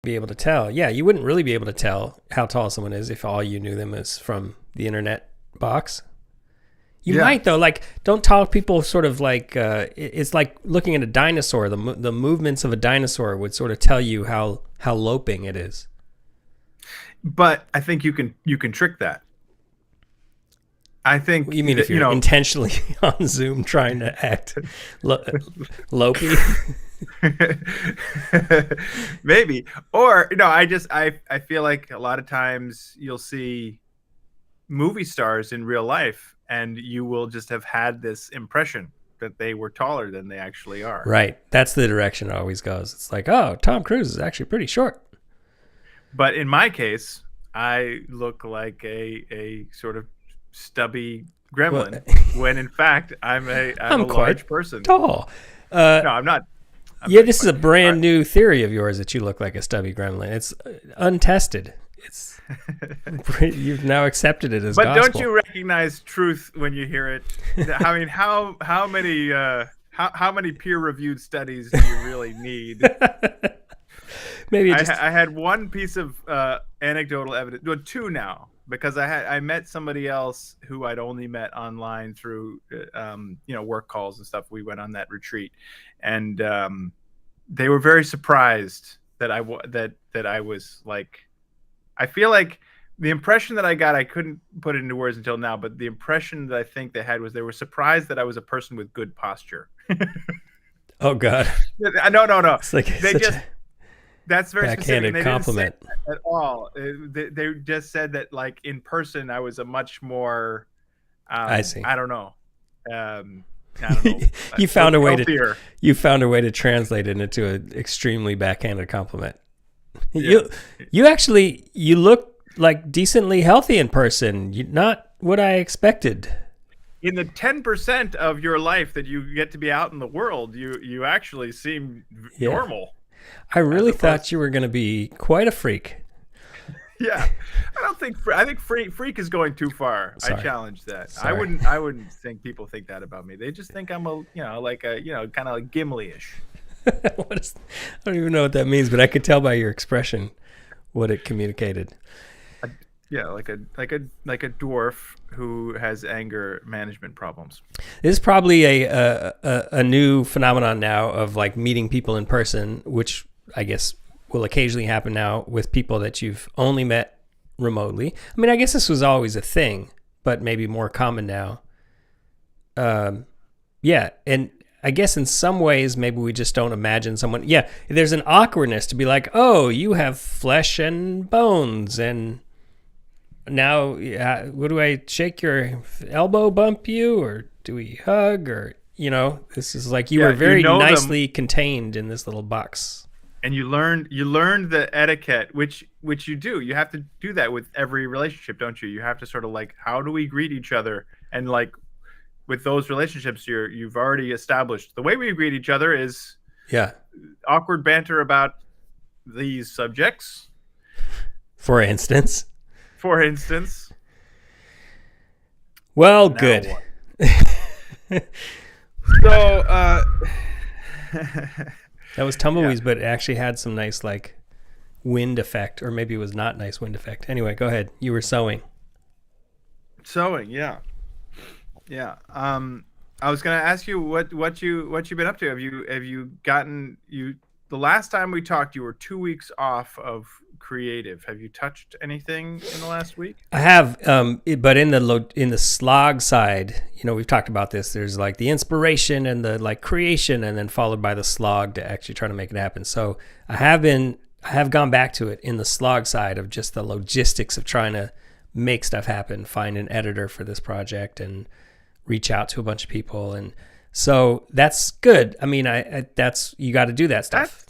be able to tell. Yeah, you wouldn't really be able to tell how tall someone is if all you knew them is from the internet box. You Yeah, might though, like don't tall people sort of like it's like looking at a dinosaur. The movements of a dinosaur would sort of tell you how loping it is. but I think you can trick that. I What do think you mean if that you're intentionally on Zoom trying to act lo- lopey? maybe, or I feel like a lot of times you'll see movie stars in real life, and you will just have had this impression that they were taller than they actually are. Right, that's the direction it always goes. It's like, oh, Tom Cruise is actually pretty short. But in my case, I look like a sort of stubby Well, gremlin when in fact I'm a I'm quite large person. tall. Uh, No, I'm not. I'm yeah, not this is a quite. All brand new theory of yours that you look like a stubby gremlin. It's untested. It's right. you've now accepted it as But don't gospel. you recognize truth when you hear it? I mean, how many peer-reviewed studies do you really need? Maybe it just I had one piece of anecdotal evidence, well, two now, because I met somebody else who I'd only met online through work calls and stuff. We went on that retreat, and they were very surprised that I was like, I feel like the impression that I got, I couldn't put it into words until now, but the impression that I think they had was they were surprised that I was a person with good posture. oh god, No, no, no. it's like They such just a That's very specific, and backhanded they didn't say compliment. that at all. They just said that, like, in person, I was a much more, I see. I don't know, I don't know, you found a way to healthier. translate it into an extremely backhanded compliment. Yeah. You actually you look like decently healthy in person. You not what I expected. In the 10% of your life that you get to be out in the world, you actually seem Yeah. normal, I as really opposed. thought you were going to be quite a freak. Yeah, I don't think I think freak is going too far. I Sorry. challenge that. Sorry. I wouldn't think people think that about me. They just think I'm a like a kind of like Gimli-ish. what is, I don't even know what that means, but I could tell by your expression what it communicated. Yeah, like a dwarf who has anger management problems. This is probably a new phenomenon now of like meeting people in person, which I guess will occasionally happen now with people that you've only met remotely. I mean, I guess this was always a thing, but maybe more common now. Yeah, and I guess in some ways maybe we just don't imagine someone. Yeah, there's an awkwardness to be like, oh, you have flesh and bones, and now what do I shake your elbow, bump you, or do we hug, or this is like you Yeah, were very them, nicely contained in this little box. and you learned the etiquette, which you do. You have to do that with every relationship, don't you? You have to sort of like, how do we greet each other, and like with those relationships, you've already established the way we greet each other is Yeah, awkward banter about these subjects, for instance. for instance. Well, Now good. what? So, That was yeah, tumbleweeds, but it actually had some nice like wind effect, or maybe it was not nice wind effect. Anyway, go ahead. You were sewing. sewing, yeah, yeah. I was gonna ask you what you've been up to. Have you gotten you the last time we talked? You were 2 weeks off of creative. Have you touched anything in the last week? I have, but in the slog side, we've talked about this. There's like the inspiration and the like creation, and then followed by the slog to actually try to make it happen. So I have gone back to it in the slog side of just the logistics of trying to make stuff happen, find an editor for this project, and reach out to a bunch of people, and so that's good. I mean, I that's you got to do that stuff. That's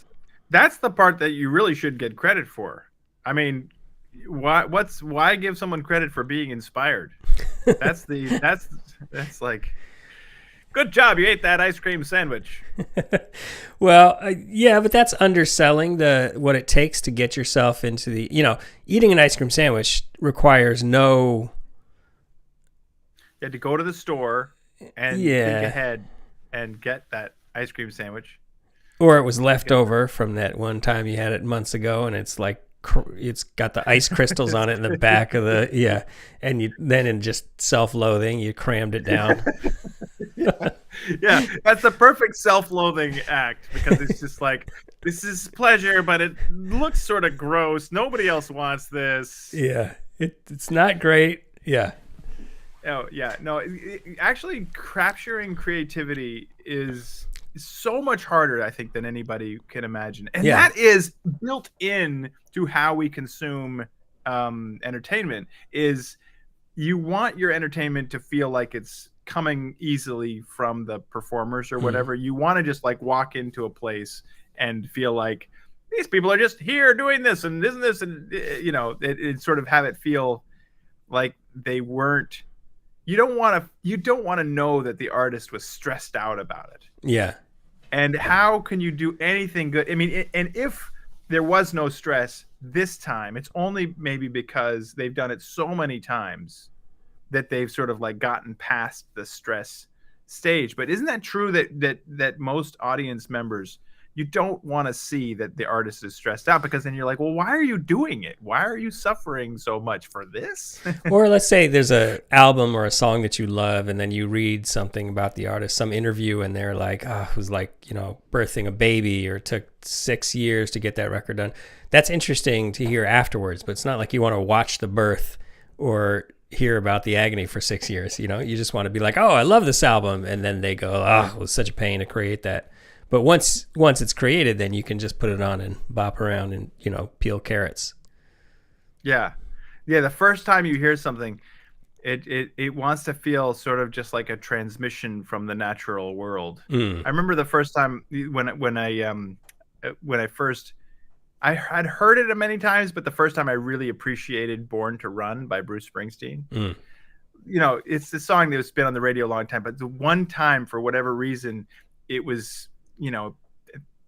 that's the part that you really should get credit for. I mean, why give someone credit for being inspired? That's like, good job, you ate that ice cream sandwich. Well, yeah, but that's underselling the what it takes to get yourself into the eating an ice cream sandwich requires no. You had to go to the store and think Yeah, ahead and get that ice cream sandwich. Or it was left over from that one time you had it months ago, and it's like it's got the ice crystals on it in the back of the and you then in just self-loathing you crammed it down. Yeah, that's the perfect self-loathing act, because it's just like, this is pleasure, but it looks sort of gross. Nobody else wants this. Yeah, it's not great. Yeah. Oh yeah, no. Actually, capturing creativity is so much harder, I think, than anybody can imagine, and that is built in to how we consume entertainment. Is you want your entertainment to feel like it's coming easily from the performers or whatever. You want to just like walk into a place and feel like these people are just here doing this and this, and it sort of have it feel like they weren't. You don't want to know that the artist was stressed out about it. Yeah. And how can you do anything good? I mean, and if there was no stress this time, it's only maybe because they've done it so many times that they've sort of like gotten past the stress stage. But isn't that true that most audience members, you don't want to see that the artist is stressed out, because then you're like, well, why are you doing it? Why are you suffering so much for this? Or let's say there's a album or a song that you love, and then you read something about the artist, some interview, and they're like, it was like, birthing a baby, or it took 6 years to get that record done. That's interesting to hear afterwards, but it's not like you want to watch the birth or hear about the agony for 6 years. You just want to be like, oh, I love this album. And then they go, oh, it was such a pain to create that. But once it's created, then you can just put it on and bop around and, peel carrots. Yeah. Yeah. The first time you hear something, it wants to feel sort of just like a transmission from the natural world. I remember the first time when I first, I had heard it many times, but the first time I really appreciated Born to Run by Bruce Springsteen. It's the song that was been on the radio a long time, but the one time, for whatever reason, it was,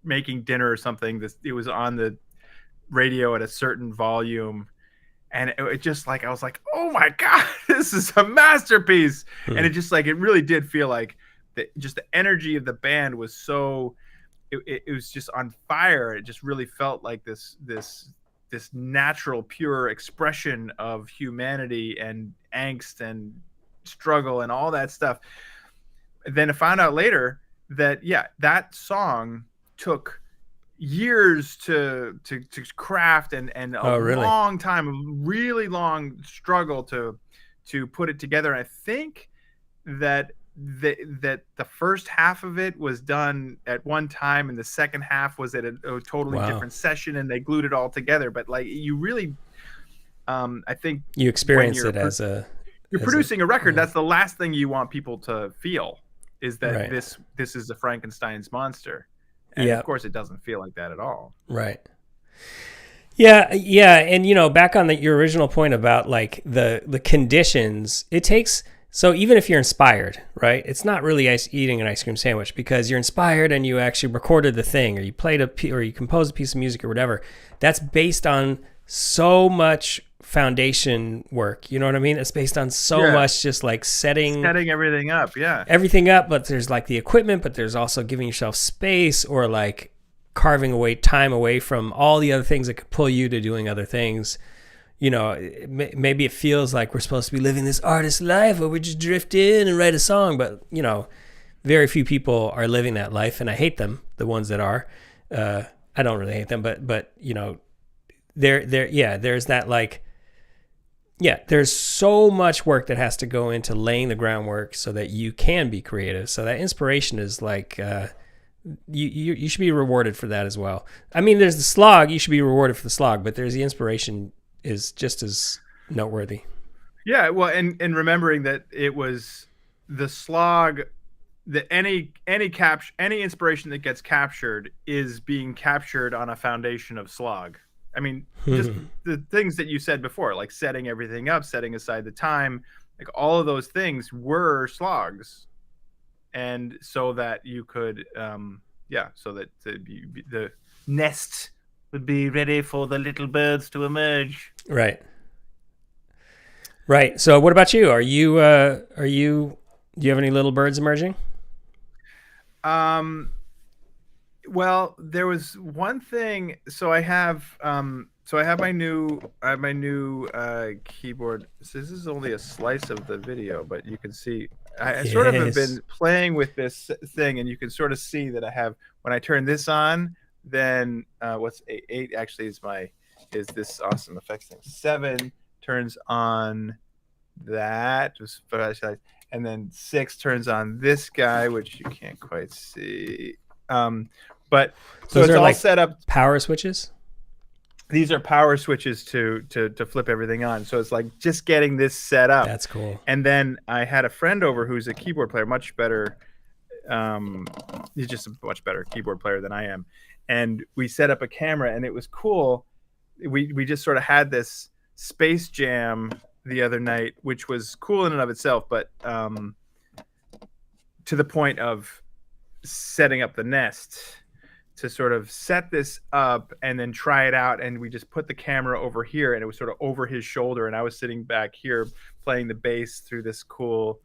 making dinner or something, it was on the radio at a certain volume, and it just like, I was like, oh my God, this is a masterpiece. And it just like, it really did feel like just the energy of the band was so, it was just on fire. It just really felt like this natural, pure expression of humanity and angst and struggle and all that stuff. Then I found out later that that song took years to craft and really? long time, a really long struggle to put it together. And I think that the first half of it was done at one time, and the second half was at a totally different session, and they glued it all together. But like, you really, I think you experience it as you're producing a record. That's the last thing you want people to feel, is that this is a Frankenstein's monster. And of course it doesn't feel like that at all. Right. Yeah. And back on your original point about like the conditions, it takes. So even if you're inspired, right, it's not really eating an ice cream sandwich, because you're inspired and you actually recorded the thing, or you played or you composed a piece of music or whatever. That's based on so much foundation work. You know what I mean? It's based on so much, just like setting everything up. Yeah. Everything up. But there's like the equipment, but there's also giving yourself space, or like carving time away from all the other things that could pull you to doing other things. Maybe it feels like we're supposed to be living this artist life where we just drift in and write a song, but very few people are living that life, and I hate them, the ones that are. I don't really hate them, but there's that like, there's so much work that has to go into laying the groundwork so that you can be creative. So that inspiration is like, you should be rewarded for that as well. I mean, there's the slog, you should be rewarded for the slog, but there's the inspiration is just as noteworthy. Yeah, well, and remembering that it was the slog, that any inspiration that gets captured is being captured on a foundation of slog. I mean, just the things that you said before, like setting everything up, setting aside the time, like all of those things were slogs, and so that you could, so that the nest would be ready for the little birds to emerge. Right. So what about you? Do you have any little birds emerging? Well, there was one thing. So I have my new keyboard. So this is only a slice of the video, but you can see I sort of have Yes. been playing with this thing, and you can sort of see that I have when I turn this on, then what's eight? Eight actually is this awesome effects thing. Seven turns on that, just flashlight, and then six turns on this guy, which you can't quite see. Um, but so Those it's are all like set up. power switches. These are power switches to flip everything on. So it's like just getting this set up. That's cool. And then I had a friend over who's a keyboard player, much better. Um, he's just a much better keyboard player than I am. And we set up a camera, and it was cool. We just sort of had this Space Jam the other night, which was cool in and of itself, but to the point of setting up the Nest to sort of set this up and then try it out. And we just put the camera over here, and it was sort of over his shoulder, and I was sitting back here playing the bass through this cool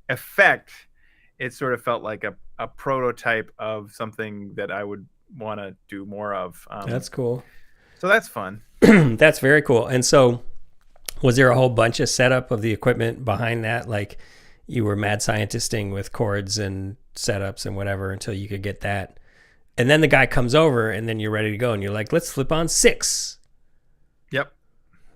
effect. It sort of felt like a prototype of something that I would want to do more of. That's cool. So that's fun. That's very cool. And so, was there a whole bunch of setup of the equipment behind that? Like you were mad scientisting with chords and setups and whatever until you could get that. And then the guy comes over, and then you're ready to go, and you're like, let's flip on six. Yep.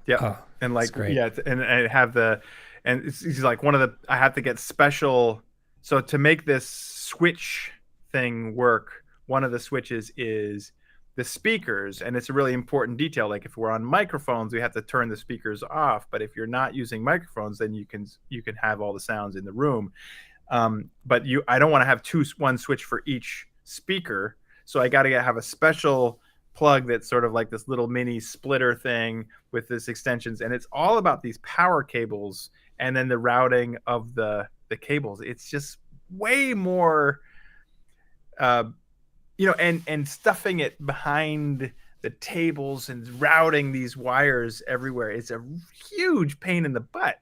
Yep. Oh, and that's like, great. yeah, and I have and it's like one of the, I have to get special. So to make this switch thing work, one of the switches is the speakers, and it's a really important detail. Like if we're on microphones, we have to turn the speakers off. But if you're not using microphones, then you can have all the sounds in the room. But I don't want to have one switch for each speaker. So I got to have a special plug that's sort of like this little mini splitter thing with this extensions. And it's all about these power cables and then the routing of the cables. It's just way more, and stuffing it behind the tables and routing these wires everywhere. It's a huge pain in the butt.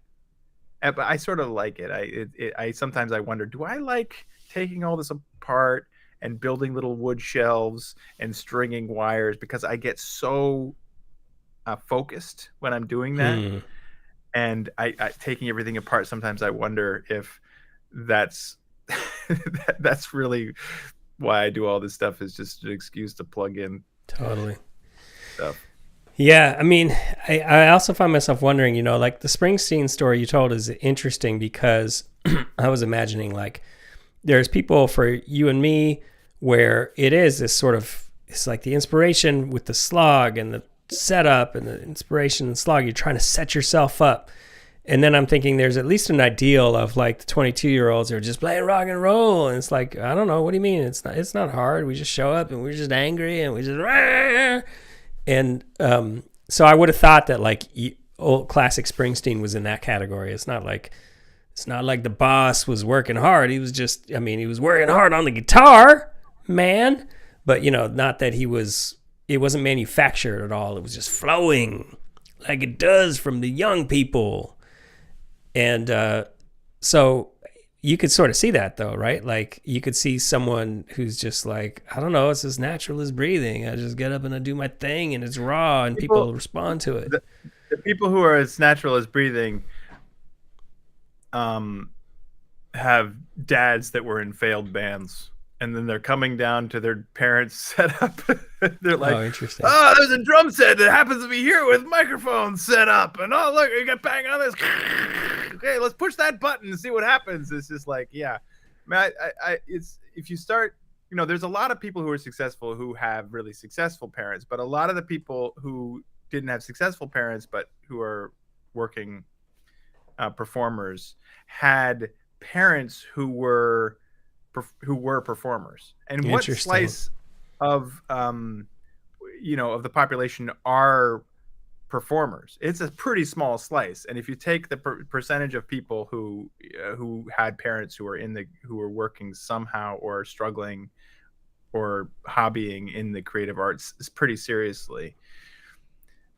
But I sort of like it. I sometimes I wonder, do I like taking all this apart and building little wood shelves and stringing wires, because I get so focused when I'm doing that. And I taking everything apart, sometimes I wonder if that's that's really why I do all this stuff, is just an excuse to plug in Totally. stuff. Yeah, I mean, I also find myself wondering, like the Springsteen story you told is interesting because I was imagining like there's people for you and me where it is this sort of, it's like the inspiration with the slog and the setup and the inspiration and slog. You're trying to set yourself up. And then I'm thinking there's at least an ideal of like the 22-year-olds who are just playing rock and roll. And it's like, I don't know, what do you mean? It's not hard. We just show up and we're just angry and we just, and so I would have thought that like old classic Springsteen was in that category. It's not like the boss was working hard. He was just, he was working hard on the guitar, man. But not that it wasn't manufactured at all. It was just flowing like it does from the young people. And so you could sort of see that though, right? Like you could see someone who's just like, I don't know, it's as natural as breathing. I just get up and I do my thing and it's raw and people respond to it. The people who are as natural as breathing have dads that were in failed bands, and then they're coming down to their parents' setup. They're like, oh, interesting. Oh, there's a drum set that happens to be here with microphones set up, and oh look, you got bang on this. Okay, let's push that button and see what happens. It's just like, yeah, man, it's, if you start, there's a lot of people who are successful who have really successful parents, but a lot of the people who didn't have successful parents but who are working performers had parents who were performers. And what slice of of the population are performers? It's a pretty small slice. And if you take the percentage of people who had parents who were working somehow or struggling or hobbying in the creative arts, it's pretty seriously.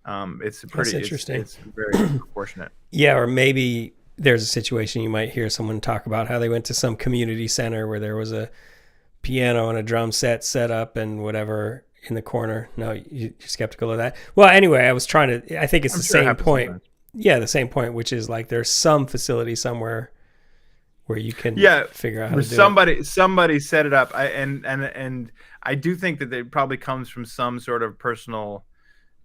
It's pretty interesting. It's very proportionate. Yeah, or maybe there's a situation you might hear someone talk about how they went to some community center where there was a piano and a drum set up and whatever in the corner. No, you're skeptical of that. Well, anyway, I think it's I'm the sure it same happens point. sometimes. Yeah, the same point, which is like there's some facility somewhere where you can figure out how to do somebody set it up. And I do think that it probably comes from some sort of personal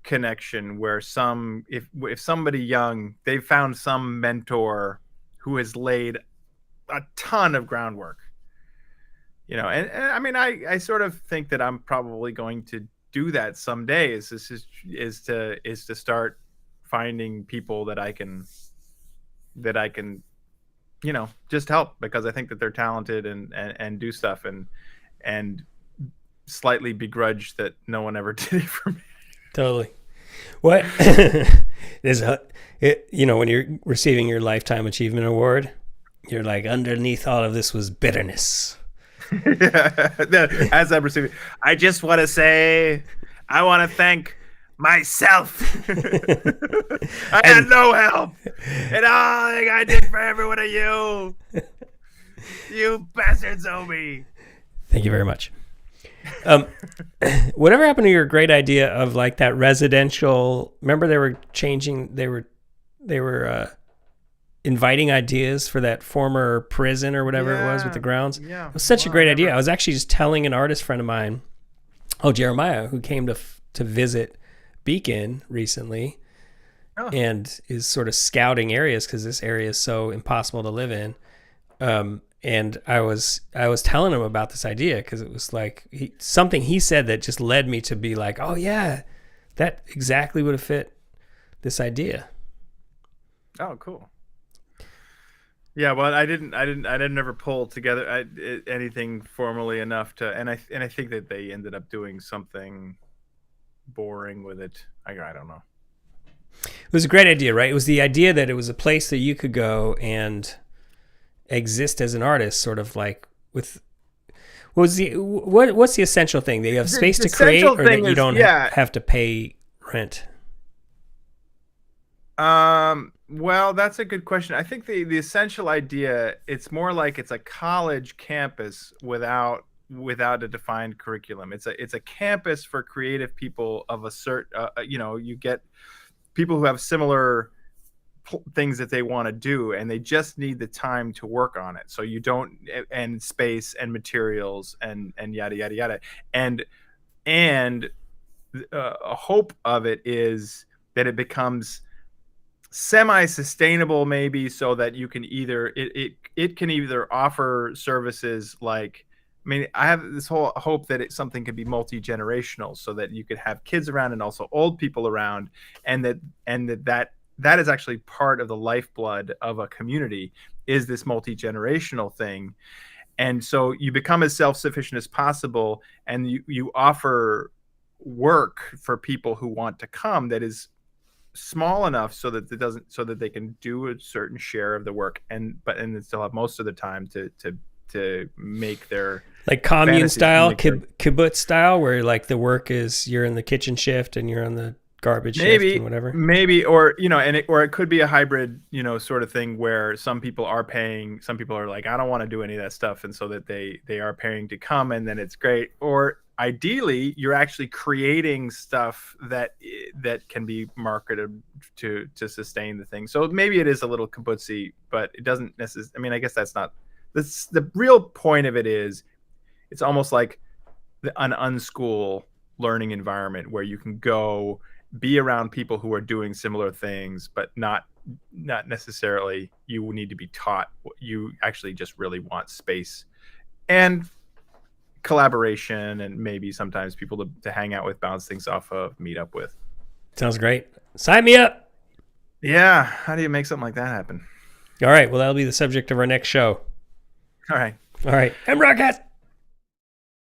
connection where if somebody young, they found some mentor who has laid a ton of groundwork, and I mean, I sort of think that I'm probably going to do that someday, is to start finding people that I can just help, because I think that they're talented and do stuff, and slightly begrudge that no one ever did it for me. Totally. What is when you're receiving your lifetime achievement award, you're like, underneath all of this was bitterness. As I'm receiving, I just want to say, I want to thank myself. I had no help, and all I did for every one of you, you bastards owe me. Thank you very much. Whatever happened to your great idea of like that residential? Remember they were inviting ideas for that former prison or whatever it was with the grounds. Yeah, it was such a great idea. I was actually just telling an artist friend of mine, Jeremiah, who came to visit Beacon recently, and is sort of scouting areas because this area is so impossible to live in. And I was telling him about this idea because it was like something he said that just led me to be like, oh yeah, that exactly would have fit this idea. Oh, cool. Yeah, well, I didn't ever pull together anything formally enough to, and I think that they ended up doing something boring with it. I don't know. It was a great idea, right? It was the idea that it was a place that you could go and exist as an artist, sort of like with what's the essential thing? That you have space to create, or that you don't have to pay rent? Well, that's a good question. I think the essential idea, it's more like it's a college campus without a defined curriculum. It's a campus for creative people of a certain, you get people who have similar things that they want to do, and they just need the time to work on it. So you don't, and space and materials and yada yada yada, and a hope of it is that it becomes semi-sustainable, maybe, so that you can it can either offer services like, I mean, I have this whole hope that something could be multi-generational, so that you could have kids around and also old people around, and that is actually part of the lifeblood of a community, is this multi-generational thing. And so you become as self-sufficient as possible, and you offer work for people who want to come that is small enough so that they can do a certain share of the work, and then still have most of the time to make their, like, commune style, kibbutz style, where like the work is, you're in the kitchen shift and you're on the garbage shift and whatever. Maybe, or or it could be a hybrid, sort of thing where some people are paying, some people are like, I don't want to do any of that stuff, and so that they are paying to come, and then it's great. Or ideally, you're actually creating stuff that can be marketed to sustain the thing. So maybe it is a little kibbutzy, but it doesn't necessarily. I mean, I guess that's the real point of it. Is it's almost like an unschool learning environment where you can go be around people who are doing similar things, but not necessarily you need to be taught. You actually just really want space and collaboration, and maybe sometimes people to hang out with, bounce things off of, meet up with. Sounds great. Sign me up. Yeah. How do you make something like that happen? All right. Well, that'll be the subject of our next show. All right. M-Rockcast.